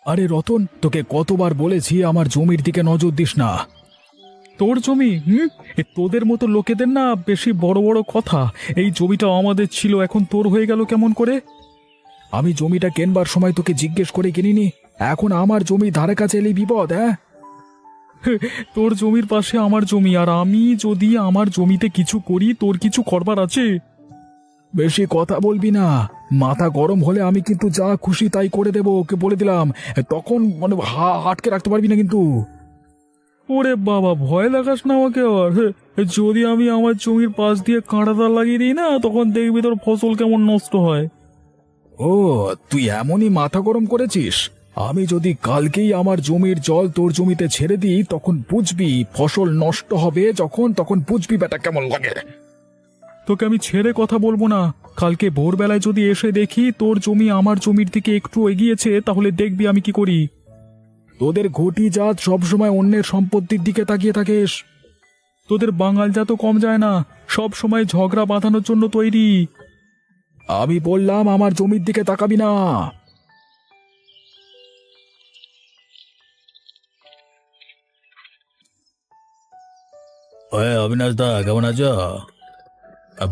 আরে রতন, তোকে কতবার বলেছি আমার জমির দিকে নজর দিস না। তোর জমি? তোদের মতো লোকেদের না বেশি বড় বড় কথা। এই জমিটা আমাদের ছিল, এখন তোর হয়ে গেল কেমন করে? আমি জমিটা কেনবার সময় তোকে জিজ্ঞেস করে কিনিনি? এখন আমার জমি ধারে কাছে এলেই বিপদ। হ্যাঁ, তোর জমির পাশে আমার জমি, আর আমি যদি আমার জমিতে কিছু করি তোর কিছু করবার আছে? বেশি কথা বলবি না। মাথা গরম হলে আমি কিন্তু যা খুশি তাই করে দেবো, ওকে বলে দিলাম। তখন মানে আটকে রাখতে পারবি না কিন্তু। ওরে বাবা, ভয় লাগাস না আমাকে আবার। যদি আমি আমার জমির পাশ দিয়ে কাঁটাতার লাগিয়ে দিই না, তখন দেখবি তোর ফসল কেমন নষ্ট হয়। ও, তুই এমনই মাথা গরম করেছিস? আমি যদি কালকেই আমার জমির জল তোর জমিতে ছেড়ে দিই, তখন বুঝবি ফসল নষ্ট হবে। তখন বুঝবি ব্যাটা কেমন লাগে। তোকে আমি ছেড়ে কথা বলবো না। কালকে ভোরবেলায় যদি এসে দেখি তোর জমি আমার জমির দিকে একটু এগিয়েছে, তাহলে দেখবি আমি কি করি। তোদের ঘটি জাত সবসময় অন্যের সম্পত্তির দিকে তাকিয়ে থাকিস। তোদের বাঙাল জাতও কম যায় না, সব সময় ঝগড়া বাঁধানোর জন্য তৈরি। আমি বললাম আমার জমির দিকে তাকাবি না। অবিনাশ দা, কেমন আছো?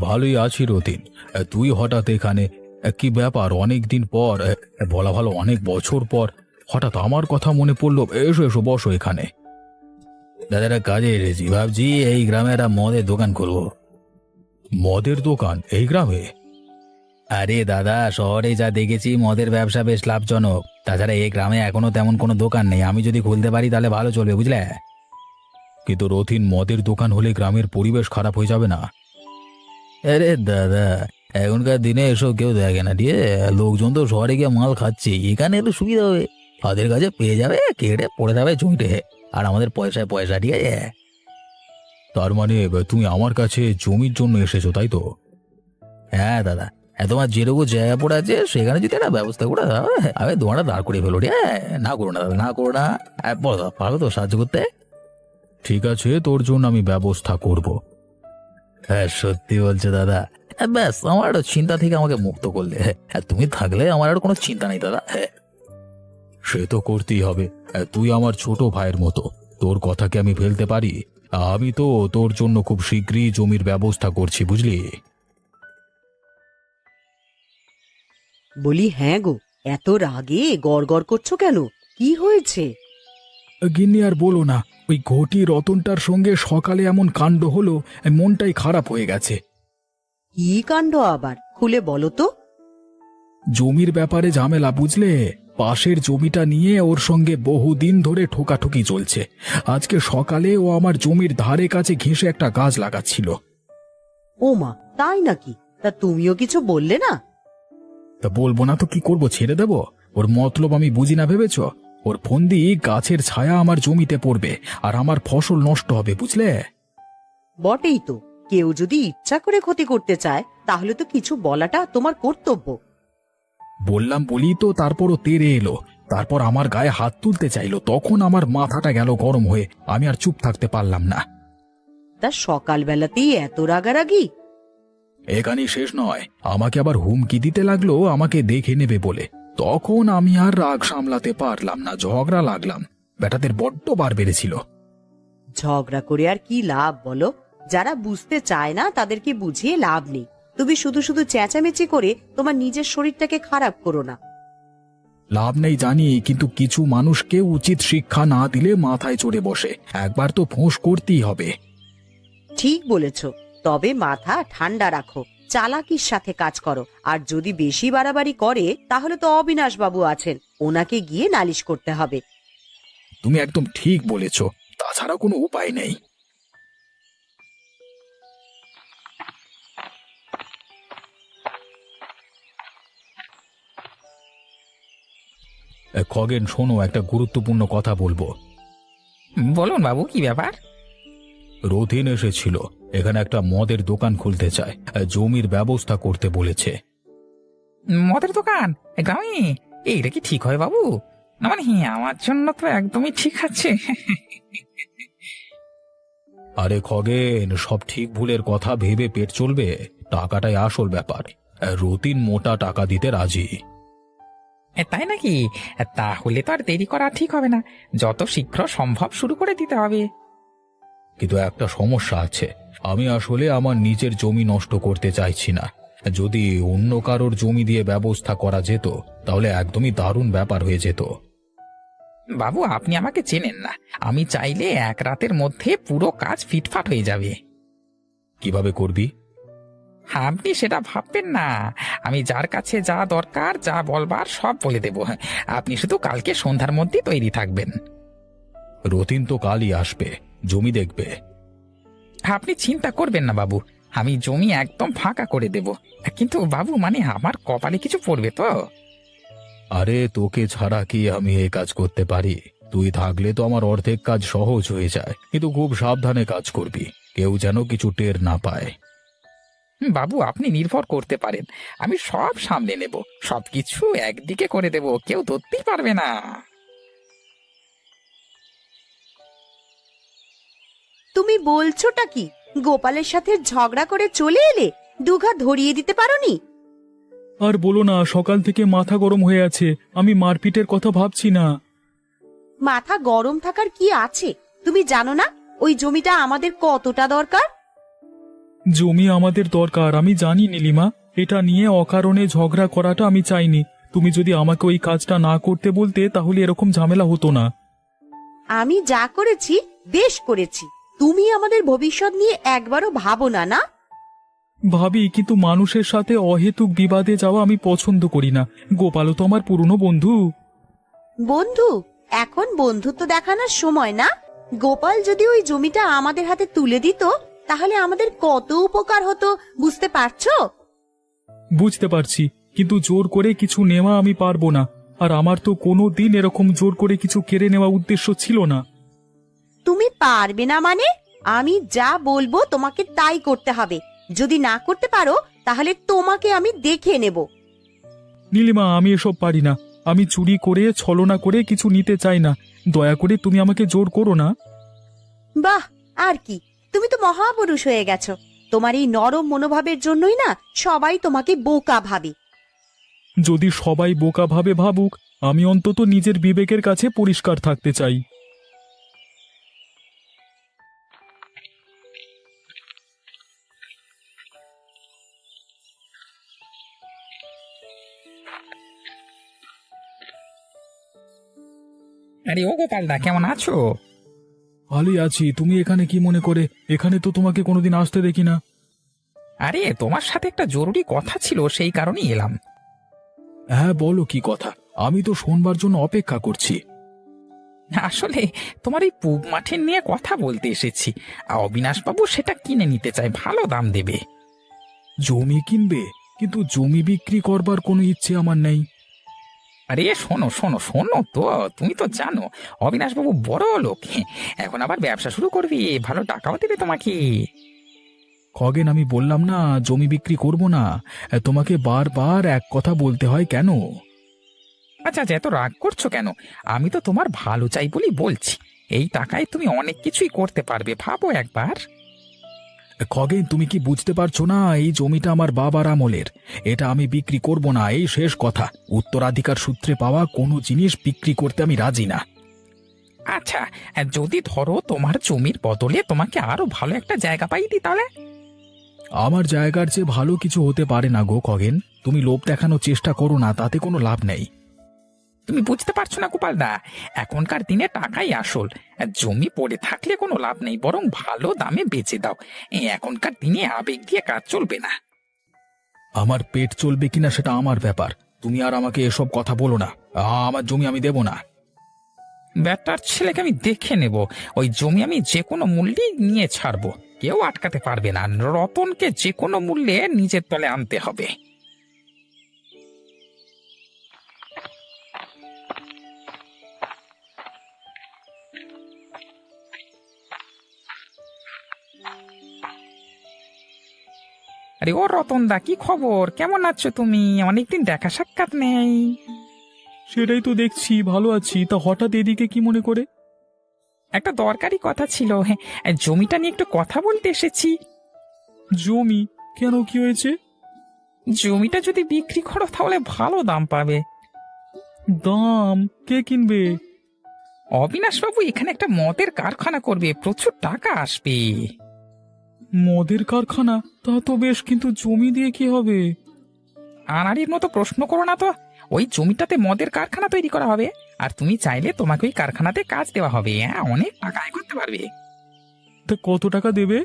ভালোই আছি রতিন। তুই হঠাৎ এখানে? কি ব্যাপার? অনেক দিন পর, বলা ভালো অনেক বছর পর হঠাৎ আমার কথা মনে পড়লো। এসো এসো, বসো এখানে। দাদারা কাজে এসেছি, ভাবছি এই গ্রামে একটা মদের দোকান করবো। মদের দোকান এই গ্রামে? আরে দাদা, শহরে যা দেখেছি মদের ব্যবসা বেশ লাভজনক। তাছাড়া এই গ্রামে এখনো তেমন কোনো দোকান নেই, আমি যদি খুলতে পারি তাহলে ভালো চলবে, বুঝলে? কিন্তু রথিন, মদের দোকান হলে গ্রামের পরিবেশ খারাপ হয়ে যাবে না? আরে দাদা, এখনকার দিনে এসব কেউ দেখে না, ঠিক আছে? লোকজন তো শহরে গিয়ে মাল খাচ্ছে, এখানে একটু সুবিধা হবে। তাদের কাছে পেয়ে যাবে, কেটে পড়ে যাবে জমিতে, আর আমাদের পয়সায় পয়সা, ঠিক আছে? তার মানে তুমি আমার কাছে জমির জন্য এসেছো, তাই তো? হ্যাঁ দাদা, তোমার যেরকম জায়গা পড়ে আছে সেখানে যদি একটা ব্যবস্থা করে দাও, আমি দোকানটা দাঁড় করে ফেলো, ঠিক আছে? না করো না দাদা, না করো না। বলো দাদা, পারবে তো সাহায্য করতে? ঠিক আছে, তোর জন্য আমি ব্যবস্থা করব। হ্যাঁ, সত্যি বলছো দাদা? ব্যাস, আমার একটা চিন্তা থেকে আমাকে মুক্ত করলে। তুমি থাকলে আমার আর কোনো চিন্তা নেই দাদা। সে তো করতেই হবে। তুই আমার ছোট ভাইয়ের মতো, তোর কথাকে আমি ফেলতে পারি? আমি তো তোর জন্য খুব শীঘ্রই জমির ব্যবস্থা করছি, বুঝলি? বলি, হ্যাঁ গো, এত রাগে গড়গড় করছো কেন? কি হয়েছে? গিন্নি আর বলো না, ওই ঘটি রতনটার সঙ্গে সকালে এমন কাণ্ড হলো, মনটাই খারাপ হয়ে গেছে। কি কাণ্ড আবার? খুলে বলো তো। জমির ব্যাপারে ঝামেলা, বুঝলে? পাশের জমিটা নিয়ে ওর সঙ্গে বহুদিন ধরে ঠোকাঠুকি চলছে। আজকে সকালে ও আমার জমির ধারে কাছে ঘেঁষে একটা গাছ লাগাচ্ছিল। ও মা, তাই নাকি? তা তুমিও কিছু বললে না? তা বলবো না তো কি করব, ছেড়ে দেব? ওর মতলব আমি বুঝি না ভেবেছ? ওর ফন্দি গাছের ছায়া আমার জমিতে পড়বে, আর আমার ফসল নষ্ট হবে, বুঝলে? বটেই তো। কেউ যদি ইচ্ছা করে ক্ষতি করতে চায়, তাহলে তো কিছু বলাটা তোমার কর্তব্য। বললাম বলি তো, তারপরও তেড়ে এলো। তারপর আমার গায়ে হাত তুলতে চাইলো, তখন আমার মাথাটা গেল গরম হয়ে, আমি আর চুপ থাকতে পারলাম না। তা সকালবেলাতেই এত রাগারাগি? এখানেই শেষ নয়, আমাকে আবার হুমকি দিতে লাগলো আমাকে দেখে নেবে বলে। তখন আমি আর রাগ সামলাতে পারলাম না, ঝগড়া লাগলাম। বেটাদের বড্ড বার বেড়েছিল। ঝগড়া করে আর কি লাভ বলো? যারা বুঝতে চায় না তাদেরকে বুঝিয়ে লাভ নেই। তুমি শুধু শুধু চেঁচামেচি করে তোমার নিজের শরীরটাকে খারাপ করো না। লাভ নেই জানি, কিন্তু কিছু মানুষকে উচিত শিক্ষা না দিলে মাথায় চড়ে বসে। একবার তো ফোঁস করতেই হবে। ঠিক বলেছ। তবে মাথা ঠান্ডা রাখো, চালাকির সাথে কাজ করো। আর যদি বেশি বাড়াবাড়ি করে, তাহলে তো অবিনাশ বাবু আছেন, ওনাকে গিয়ে নালিশ করতে হবে। তুমি একদম ঠিক বলেছ, তাছাড়া কোনো উপায় নেই। খগেন, শোনো, একটা গুরুত্বপূর্ণ কথা বলবো। বলুন বাবু, কি ব্যাপার? রথিন এসেছিল, এখানে একটা মদের দোকান খুলতে চায়, জমির ব্যবস্থা করতে বলেছে। মদের দোকান গ্রামে? এইটা কি ঠিক হয় বাবু? না মানে আমার জন্য তো একদমই ঠিক আছে। আরে খগেন, সব ঠিক ভুলের কথা ভেবে পেট চলবে? টাকাটাই আসল ব্যাপার। রতিন মোটা টাকা দিতে রাজি। তাই নাকি? তাহলে তো আর দেরি করা ঠিক হবে না, যত শীঘ্র সম্ভব শুরু করে দিতে হবে। কিন্তু একটা সমস্যা আছে, আমি আসলে আমার নিজের জমি নষ্ট করতে চাইছি না। যদি অন্য কারোর জমি দিয়ে ব্যবস্থা করা যেত তাহলে একদমই দারুণ ব্যাপার হয়ে যেত। বাবু, আপনি আমাকে চেনেন না। আমি চাইলে এক রাতের মধ্যে পুরো কাজ ফিটফাট হয়ে যাবে। কিভাবে করবি? আপনি সেটা ভাববেন না। আমি যার কাছে যা দরকার, যা বলবার সব বলে দেব। আপনি শুধু কালকে সন্ধ্যার মধ্যে তৈরি থাকবেন। রতিন তো কালই আসবে, জমি দেখবে। আপনি চিন্তা করবেন না বাবু, আমি জমি একদম ফাঁকা করে দেব। কিন্তু বাবু, মানে আমার কপালে কিছু পড়বে তো? আরে তোকে ছাড়া কি আমি এই কাজ করতে পারি? তুই থাকলে তো আমার অর্ধেক কাজ সহজ হয়ে যায়, কিন্তু খুব সাবধানে কাজ করবি, কেউ যেন কিছু টের না পায়। বাবু, আপনি নির্ভর করতে পারেন, আমি সব সামলে নেব। সবকিছু একদিকে করে দেব, কেউ ধরতেই পারবে না। তুমি বলছোটা কি? গোপালের সাথে ঝগড়া করে চলে এলে, দুঘা ধরিয়ে দিতে পারোনি? আর বলো না, সকাল থেকে মাথা গরম হয়ে আছে, আমি মারপিটের কথা ভাবছি না। মাথা গরম থাকার কি আছে? তুমি জানো না ওই জমিটা আমাদের কতটা দরকার? জমি আমাদের দরকার আমি জানি নীলিমা, এটা নিয়ে অকারণে ঝগড়া করাটা আমি চাইনি। তুমি যদি আমাকে ওই কাজটা না করতে বলতে তাহলে এরকম ঝামেলা হতো না। আমি যা করেছি বেশ করেছি। তুমি আমাদের ভবিষ্যৎ নিয়ে একবারও ভাবো না, না? ভাবি, কিন্তু মানুষের সাথে অহেতুক বিবাদে যাওয়া আমি পছন্দ করি না। গোপালও তো আমার পুরনো বন্ধু। বন্ধু? এখন বন্ধুত্ব দেখানোর সময় না। গোপাল যদি ওই জমিটা আমাদের হাতে তুলে দিত, তাহলে আমাদের কত উপকার হতো, বুঝতে পারছো? বুঝতে পারছি, কিন্তু জোর করে কিছু নেওয়া আমি পারবো না। আর আমার তো কোনো দিন এরকম জোর করে কিছু কেড়ে নেওয়া উদ্দেশ্য ছিল না। তুমি পারবে না মানে? আমি যা বলবো তোমাকে তাই করতে হবে। যদি না করতে পারো তাহলে তোমাকে আমি দেখে নেব। নীলিমা, আমি এসব পারি না। আমি চুরি করে ছলনা করে কিছু নিতে চাই না। দয়া করে তুমি আমাকে জোর করো না। বাহ, আর কি! তুমি তো মহাপুরুষ হয়ে গেছো। তোমার এই নরম মনোভাবের জন্যই না সবাই তোমাকে বোকা ভাবে। যদি সবাই বোকা ভাবে ভাবুক, আমি অন্তত নিজের বিবেকের কাছে পরিষ্কার থাকতে চাই। আরে ও গোপালদা, কেমন আছো? ভালোই আছি। তুমি এখানে কি মনে করে? এখানে তো তোমাকে কোনোদিন আসতে দেখি না। আরে, তোমার সাথে একটা জরুরি কথা ছিল, সেই কারণেই এলাম। হ্যাঁ বলো, কি কথা? আমি তো শোনবার জন্য অপেক্ষা করছি। আসলে তোমার এই পূব মাঠের নিয়ে কথা বলতে এসেছি। অবিনাশ বাবু সেটা কিনে নিতে চায়, ভালো দাম দেবে। জমি কিনবে? কিন্তু জমি বিক্রি করবার কোনো ইচ্ছে আমার নেই। আরে শোনো শোনো শোনো তো, তুমি তো জানো অবিনাশ বাবু বড় লোক। এখন আবার ব্যবসা শুরু করবি, ভালো টাকাও দেবে তোমাকে। খগেন, আমি বললাম না জমি বিক্রি করব না। তোমাকে বারবার এক কথা বলতে হয় কেন? আচ্ছা আচ্ছা, এত রাগ করছো কেন? আমি তো তোমার ভালো চাই বলি বলছি। এই টাকায় তুমি অনেক কিছুই করতে পারবে, ভাবো একবার। খগেন, তুমি কি বুঝতে পারছো না? এই জমিটা আমার বাবার আমলের। এটা আমি বিক্রি করব না, এই শেষ কথা। উত্তরাধিকার সূত্রে পাওয়া কোনো জিনিস বিক্রি করতে আমি রাজি না। আচ্ছা, যদি ধরো তোমার জমির বদলে তোমাকে আরো ভালো একটা জায়গা পাই দিই, তাহলে? আমার জায়গার চেয়ে ভালো কিছু হতে পারে না গো খগেন। তুমি লোভ দেখানোর চেষ্টা করো না, তাতে কোনো লাভ নেই। তুমি বুঝতে পারছো না গোপালদা, এখনকার দিনে টাকাই আসল। জমি পড়ে থাকলে কোনো লাভ নেই, বরং ভালো দামে বেচে দাও। এখনকার দিনে আবেগ দিয়ে কাজ চলবে না। আমার পেট চলবে কিনা সেটা আমার ব্যাপার। তুমি আর আমাকে এসব কথা বলো না। আমার জমি আমি দেব না। ব্যাটার ছেলেকে আমি দেখে নেব। ওই জমি আমি যে কোনো মূল্যে নিয়ে ছাড়বো, কেউ আটকাতে পারবে না। রতনকে যে কোনো মূল্যে নিজের তলে আনতে হবে। আরে ও রতনদা, কি খবর? কেমন আছো তুমি? অনেকদিন দেখা সাক্ষাৎ নেই। সেটাই তো দেখছি, ভালো আছি। তা হঠাৎ এদিকে কি মনে করে? একটা দরকারি কথা ছিল। হ্যাঁ, জমিটা নিয়ে একটু কথা বলতে এসেছি। জমি? কেন, কি হয়েছে? জমিটা যদি বিক্রি করো তাহলে ভালো দাম পাবে। দাম কে কিনবে? অবিনাশবাবু এখানে একটা মদের কারখানা করবে, প্রচুর টাকা আসবে। মদের কারখানা? তা তো বেশ, কিন্তু জমি দিয়ে কি হবে? আনাড়ির মতো প্রশ্ন করো না তো। ওই জমিটাতে মদের কারখানা তৈরি করা হবে, আর তুমি চাইলে তোমাকে ওই কারখানাতে কাজ দেওয়া হবে। হ্যাঁ, অনেক টাকা আয় করতে পারবে। তা কত টাকা দেবে?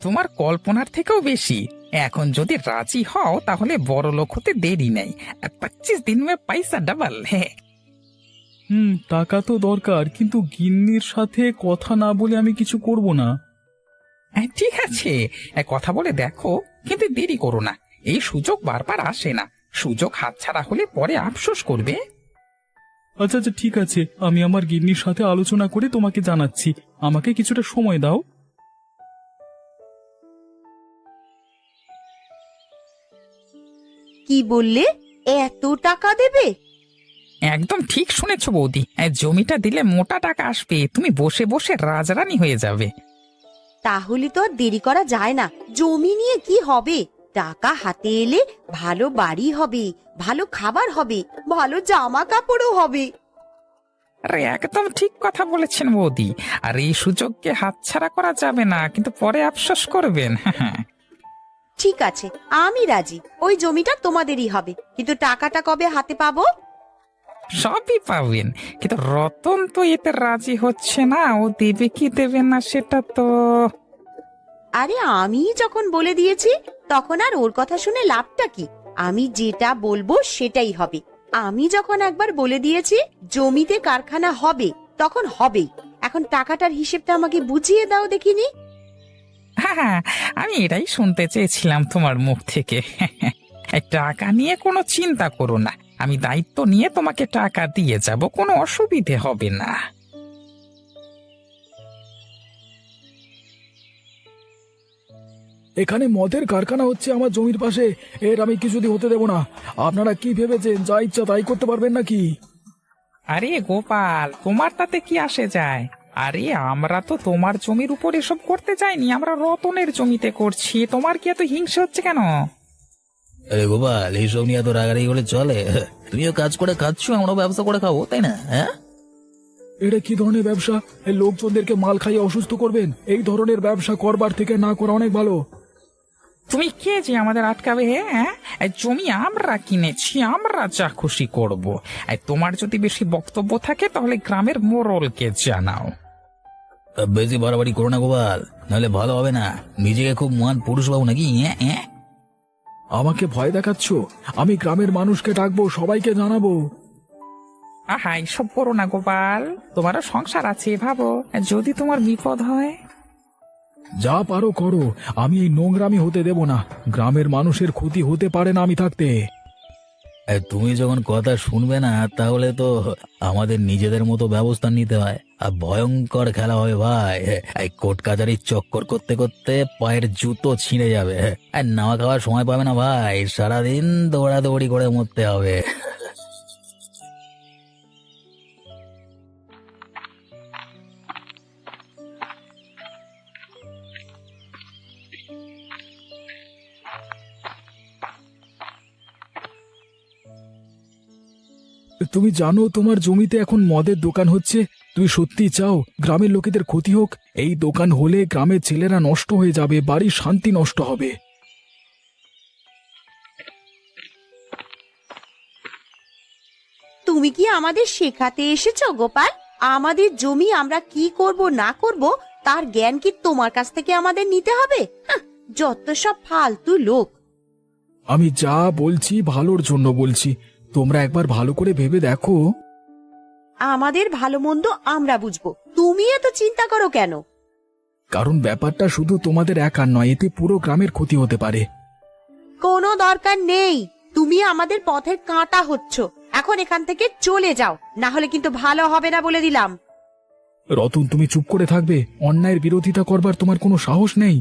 তোমার কল্পনার থেকেও বেশি। এখন যদি রাজি হও তাহলে বড় লোক হতে দেরি নেই। 25 দিন মে পয়সা ডাবল। হ্যাঁ, টাকা তো দরকার, কিন্তু গিন্নির সাথে কথা না বলে আমি কিছু করব না। ঠিক আছে, কথা বলে দেখো, কিন্তু দেরি করো না। এই সুযোগ বারবার আসে না, সুযোগ হাতছাড়া হলে পরে আফসোস করবে। আচ্ছা আচ্ছা, ঠিক আছে, আমি আমার গিন্নির সাথে আলোচনা করে তোমাকে জানাচ্ছি। আমাকে কিছুটা সময় দাও। কি বললে? এত টাকা দেবে? একদম ঠিক শুনেছ বৌদি, জমিটা দিলে মোটা টাকা আসবে, তুমি বসে বসে রাজরানী হয়ে যাবে। তাহলে তো আর দেরি করা যায় না। জমি নিয়ে কি হবে? টাকা হাতে এলে ভালো বাড়ি হবে, ভালো খাবার হবে, ভালো জামা কাপড়ও হবে। আরে একদম ঠিক কথা বলেছেন বৌদি, আর এই সুযোগকে হাতছাড়া করা যাবে না, কিন্তু পরে আফসোস করবেন। হ্যাঁ, ঠিক আছে, আমি রাজি। ওই জমিটা তোমাদেরই হবে, কিন্তু টাকাটা কবে হাতে পাবো? সবই পাবেন, কিন্তু রতন তো এতে রাজি হচ্ছে না। ও দেবে কি দেবে না সেটা তো। আরে আমি যখন বলে দিয়েছি, তখন আর ওর কথা শুনে লাভটা কি? আমি যেটা বলবো সেটাই হবে। আমি যখন একবার বলে দিয়েছি জমিতে কারখানা হবে, তখন হবেই। এখন টাকাটার হিসেবটা আমাকে বুঝিয়ে দাও দেখিনি। হ্যাঁ, আমি এটাই শুনতে চেয়েছিলাম তোমার মুখ থেকে। এই টাকা নিয়ে কোনো চিন্তা করো না, আমি দায়িত্ব নিয়ে তোমাকে টাকা দিয়ে যাব, কোনো অসুবিধে হবে না। এখানে মদের কারখানা হচ্ছে আমার জমির পাশে, এর আমি কিছুতে হতে দেব না। আপনারা কি ভেবেছেন যা ইচ্ছা তাই করতে পারবেন নাকি? আরে গোপাল, তোমার তাতে কি আসে যায়? আরে আমরা তো তোমার জমির উপর এসব করতে চাইনি, আমরা রতনের জমিতে করছি। তোমার কি এত হিংসা হচ্ছে কেন? আরে গোপাল, এইসব নিয়ে এত রাগারাগি হলে চলে? তুমিও কাজ করে খাচ্ছ, আমরাও ব্যবসা করে খাবো, তাই না? হ্যাঁ, এটা কি ধরনের ব্যবসা? এই লোকজনদেরকে মাল খাইয়ে অসুস্থ করবেন? এই ধরনের ব্যবসা করবার থেকে না করা অনেক ভালো। তুমি কে যে আমাদের আটকাবে? হ্যাঁ, এই জমি আমরা কিনেছি, আমরা যা খুশি করব। তোমার যদি বেশি বক্তব্য থাকে তাহলে গ্রামের মোড়লকে জানাও। বেশি বাড়াবাড়ি করো না গোপাল, নাহলে ভালো হবে না। নিজেকে খুব মহান পুরুষ ভাবো নাকি? হ্যাঁ হ্যাঁ, আমাকে ভয় দেখাচ্ছ? আমি গ্রামের মানুষকে ডাকবো, সবাইকে জানাবো। আহা, এসব করো না গোপাল, তোমারও সংসার আছে, ভাবো যদি তোমার বিপদ হয়। যা পারো করো, আমি এই নোংরামি হতে দেব না। গ্রামের মানুষের ক্ষতি হতে পারে না আমি থাকতে। তুমি যখন কথা শুনবে না, তাহলে তো আমাদের নিজেদের মতো ব্যবস্থা নিতে হয়, আর ভয়ঙ্কর খেলা হবে ভাই। এই কোর্ট কাচারির চক্কর করতে করতে পায়ের জুতো ছিঁড়ে যাবে, আর নাওয়া খাওয়ার সময় পাবে না ভাই। সারাদিন দৌড়াদৌড়ি করে মরতে হবে। তুমি জানো তোমার জমিতে এখন মদের দোকান হচ্ছে? তুমি সত্যি চাও গ্রামের লোকেদের ক্ষতি হোক? এই দোকান হলে গ্রামের ছেলেরা নষ্ট হয়ে যাবে, বাড়ির শান্তি নষ্ট হবে। তুমি কি আমাদের শেখাতে এসেছো গোপাল? আমাদের জমি আমরা কি করব না করব তার জ্ঞান কি তোমার কাছ থেকে আমাদের নিতে হবে? হাহ, যত সব ফালতু লোক। আমি যা বলছি ভালোর জন্য বলছি, তোমরা একবার ভালো করে ভেবে দেখো। আমাদের ভালো মন্দ আমরা বুঝবো, তুমি এত চিন্তা করো কেন? কারণ ব্যাপারটা শুধু তোমাদের একার নয়, এতে পুরো গ্রামের ক্ষতি হতে পারে। কোনো দরকার নেই, তুমি আমাদের পথের কাঁটা হচ্ছ। এখন এখান থেকে চলে যাও, না হলে কিন্তু ভালো হবে না বলে দিলাম। রতন, তুমি চুপ করে থাকবে? অন্যায়ের বিরোধিতা করবার তোমার কোনো সাহস নেই?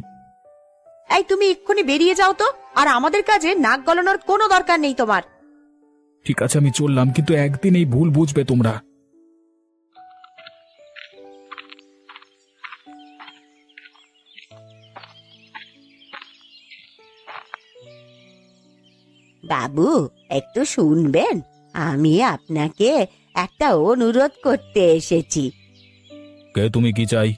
এই তুমি এক্ষুনি বেরিয়ে যাও তো, আর আমাদের কাজে নাক গলানোর কোনো দরকার নেই তোমার। ঠিক আছে, আমি চললাম, কিন্তু একদিন এই ভুল বুঝবে তোমরা। বাবু, একটু শুনবেন? আমি আপনাকে একটা অনুরোধ করতে এসেছি। কে তুমি কি চাই?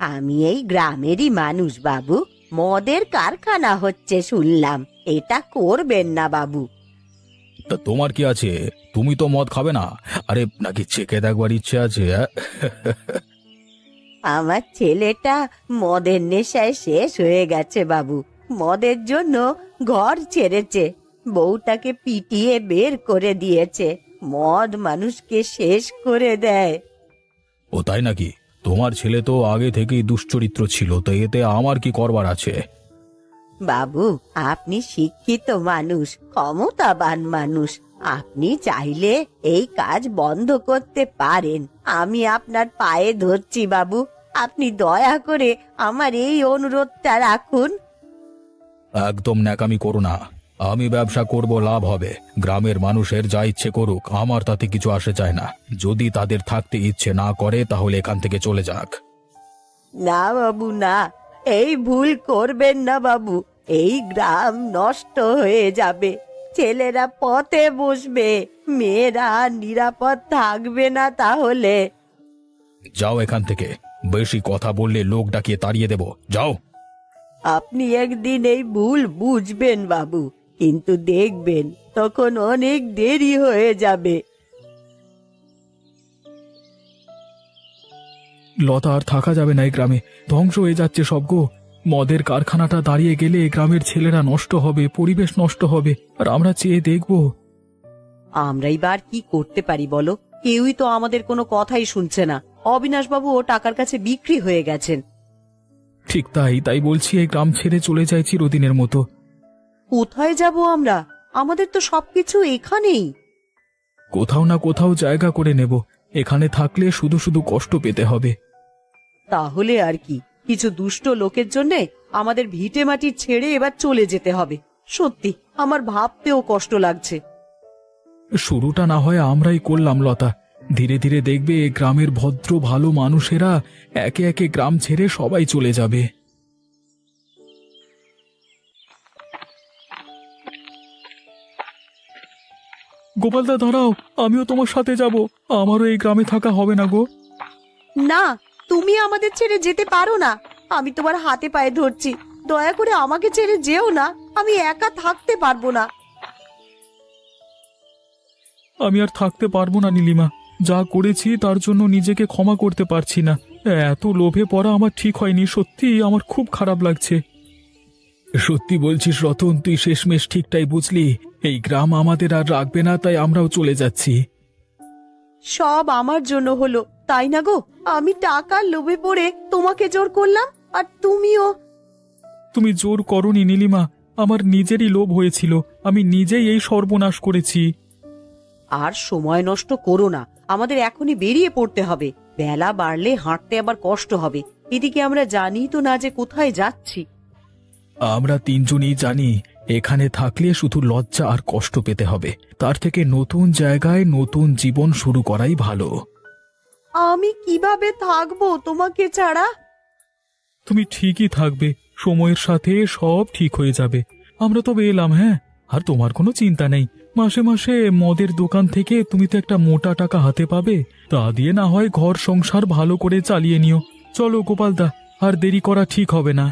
আমি এই গ্রামেরই মানুষ বাবু। মদের কারখানা হচ্ছে শুনলাম, এটা করবেন না বাবু। তা তোমার কি আছে? তুমি তো মদ খাবে না। আরে নাকি চেকে দেখবার ইচ্ছে আছে? আমার ছেলেটা মদের নেশায় শেষ হয়ে গেছে বাবু। মদের জন্য ঘর ছেড়েছে, বউটাকে পিটিয়ে বের করে দিয়েছে। মদ মানুষকে শেষ করে দেয়। ও তাই নাকি? তোমার ছেলে তো আগে থেকেই দুশ্চরিত্র ছিল, তো এতে আমার কি করবার আছে? বাবু, আপনি শিক্ষিত মানুষ, ক্ষমতাবান মানুষ, আপনি চাইলে এই কাজ বন্ধ করতে পারেন। আমি আপনার পায়ে ধরছি বাবু, আপনি দয়া করে আমার এই অনুরোধটা রাখুন। একদম ন্যাকামি করো না। আমি ব্যবসা করব, লাভ হবে। গ্রামের মানুষের যা ইচ্ছে করুক, আমার তাতে কিছু আসে যায় না। যদি তাদের থাকতে ইচ্ছে না করে তাহলে এখান থেকে চলে যাক। না বাবু না, এই ভুল করবেন না বাবু। এই গ্রাম নষ্ট হয়ে যাবে, ছেলেরা পথে বসবে, মেয়েরা আর নিরাপদ থাকবে না তাহলে। যাও এখান থেকে। বেশি কথা বললে লোক ডাকিয়ে তাড়িয়ে দেব। যাও। আপনি একদিন এই ভুল বুঝবেন বাবু, কিন্তু দেখবেন তখন অনেক দেরি হয়ে যাবে। লতা, আর থাকা যাবে না এই গ্রামে। ধ্বংস হয়ে যাচ্ছে সব গো। মদের কারখানাটা দাঁড়িয়ে গেলে গ্রামের ছেলেরা নষ্ট হবে, পরিবেশ নষ্ট হবে, আর আমরা চেয়ে দেখব। আমরাই বার কি করতে পারি বলো? কেউই তো আমাদের কোনো কথাই শুনছে না। অবিনাশ বাবু ও টাকার কাছে বিক্রি হয়ে গেছেন। ঠিক তাই, তাই বলছি এই গ্রাম ছেড়ে চলে যাই চিরদিনের মতো। কোথায় যাব আমরা? আমাদের তো সবকিছু এখানেই। কোথাও না কোথাও জায়গা করে নেব। এখানে থাকলে শুধু শুধু কষ্ট পেতে হবে। তাহলে আর কি, কিছু দুষ্ট লোকের জন্যে আমাদের ভিটে মাটি ছেড়ে এবার চলে যেতে হবে। সত্যি আমার ভাবতেও কষ্ট লাগছে। শুরুটা না হয় আমরাই করলাম লতা। ধীরে ধীরে দেখবে এ গ্রামের ভদ্র ভালো মানুষেরা একে একে গ্রাম ছেড়ে সবাই চলে যাবে। গোপালদা দাঁড়াও, আমিও তোমার সাথে যাব। আমারও এই গ্রামে থাকা হবে না গো। না, তুমি আমাদের ছেড়ে যেতে পারো না। আমি তোমার হাতে পায়ে ধরছি, দয়া করে আমাকে ছেড়ে যেও না। আমি একা থাকতে পারবো না। আমি আর থাকতে পারবো না নীলিমা। যা করেছি তার জন্য নিজেকে ক্ষমা করতে পারছি না। এত লোভে পড়া আমার ঠিক হয়নি, সত্যি আমার খুব খারাপ লাগছে। সত্যি বলছিস রতন, তুই শেষমেশ ঠিকটাই বুঝলি। এই গ্রাম আমাদের আর রাখবে না, তাই আমরাও চলে যাচ্ছি। সব আমার জন্য হলো, তাই না গো? আমি টাকার লোভে পড়ে তোমাকে জোর করলাম, আর তুমিও। তুমি জোর করনি নীলিমা, আমার নিজেরই লোভ হয়েছিল। আমি নিজেই এই সর্বনাশ করেছি। আর সময় নষ্ট করো না, আমাদের এখনই বেরিয়ে পড়তে হবে। বেলা বাড়লে হাঁটতে আবার কষ্ট হবে। এদিকে আমরা জানি তো না যে কোথায় যাচ্ছি। আমরা তিনজনই জানি এখানে থাকলে শুধু লজ্জা আর কষ্ট পেতে হবে। তার থেকে নতুন জায়গায় নতুন জীবন শুরু করাই ভালো। আমি কিভাবে থাকবো তোমাকে ছাড়া? তুমি ঠিকই থাকবে, সময়ের সাথে সব ঠিক হয়ে যাবে। আমরা তবে এলাম, হ্যাঁ? আর তোমার কোনো চিন্তা নেই। মাসে মাসে মদের দোকান থেকে তুমি তো একটা মোটা টাকা হাতে পাবে, তা দিয়ে না হয় ঘর সংসার ভালো করে চালিয়ে নিও। চলো গোপালদা, আর দেরি করা ঠিক হবে না।